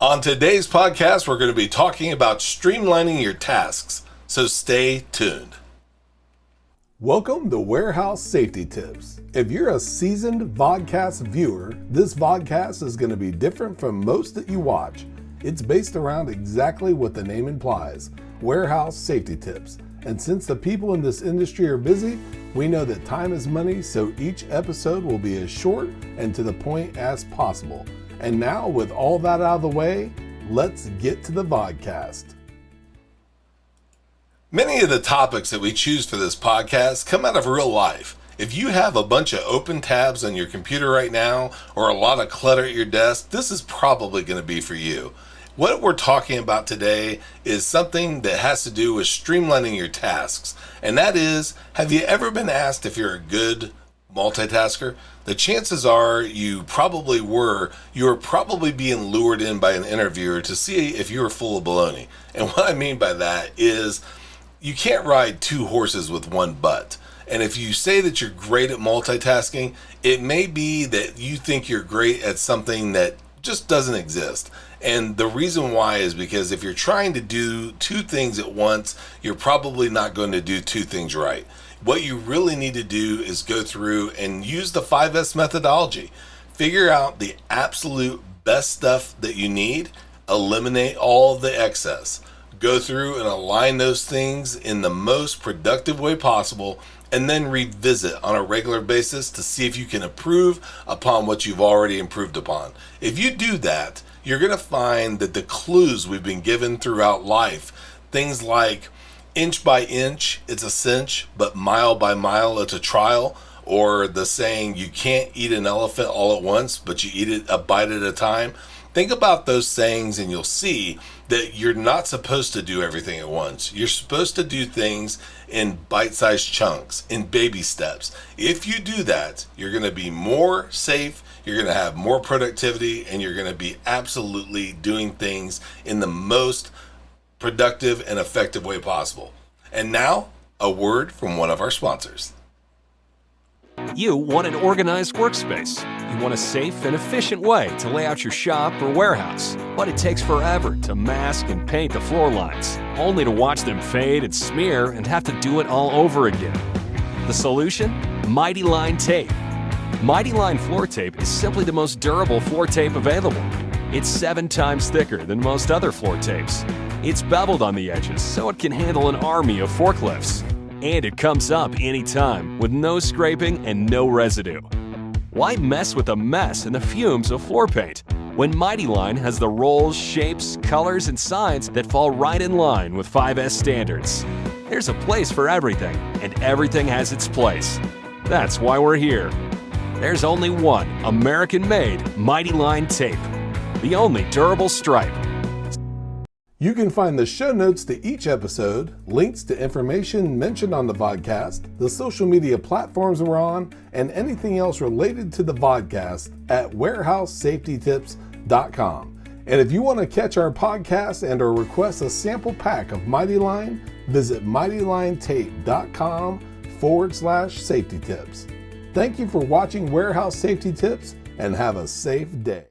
On today's podcast, we're going to be talking about streamlining your tasks, so stay tuned. Welcome to Warehouse Safety Tips. If you're a seasoned vodcast viewer, this vodcast is going to be different from most that you watch. It's based around exactly what the name implies, warehouse safety tips. And since the people in this industry are busy, we know that time is money, so each episode will be as short and to the point as possible. And now, with all that out of the way, let's get to the vodcast. Many of the topics that we choose for this podcast come out of real life. If you have a bunch of open tabs on your computer right now, or a lot of clutter at your desk, this is probably going to be for you. What we're talking about today is something that has to do with streamlining your tasks. And that is, have you ever been asked if you're a good multitasker? The chances are you probably were. You were probably being lured in by an interviewer to see if you were full of baloney. And what I mean by that is you can't ride two horses with one butt. And if you say that you're great at multitasking, it may be that you think you're great at something that just doesn't exist. And the reason why is because if you're trying to do two things at once, you're probably not going to do two things right. What you really need to do is go through and use the 5S methodology. Figure out the absolute best stuff that you need, eliminate all the excess. Go through and align those things in the most productive way possible, and then revisit on a regular basis to see if you can improve upon what you've already improved upon. If you do that, you're going to find that the clues we've been given throughout life, things like inch by inch, it's a cinch, but mile by mile, it's a trial, or the saying, you can't eat an elephant all at once, but you eat it a bite at a time. Think about those sayings and you'll see that you're not supposed to do everything at once. You're supposed to do things in bite-sized chunks, in baby steps. If you do that, you're going to be more safe, you're going to have more productivity, and you're going to be absolutely doing things in the most productive and effective way possible. And now, a word from one of our sponsors. You want an organized workspace. You want a safe and efficient way to lay out your shop or warehouse. But it takes forever to mask and paint the floor lines, only to watch them fade and smear and have to do it all over again. The solution? Mighty Line Tape. Mighty Line floor tape is simply the most durable floor tape available. It's 7 times thicker than most other floor tapes. It's beveled on the edges so it can handle an army of forklifts. And it comes up anytime with no scraping and no residue. Why mess with the mess and the fumes of floor paint when Mighty Line has the rolls, shapes, colors, and signs that fall right in line with 5S standards? There's a place for everything, and everything has its place. That's why we're here. There's only one American-made Mighty Line tape, the only durable stripe. You can find the show notes to each episode, links to information mentioned on the vodcast, the social media platforms we're on, and anything else related to the vodcast at warehousesafetytips.com. And if you want to catch our podcast and or request a sample pack of Mighty Line, visit mightylinetape.com/safety tips. Thank you for watching Warehouse Safety Tips and have a safe day.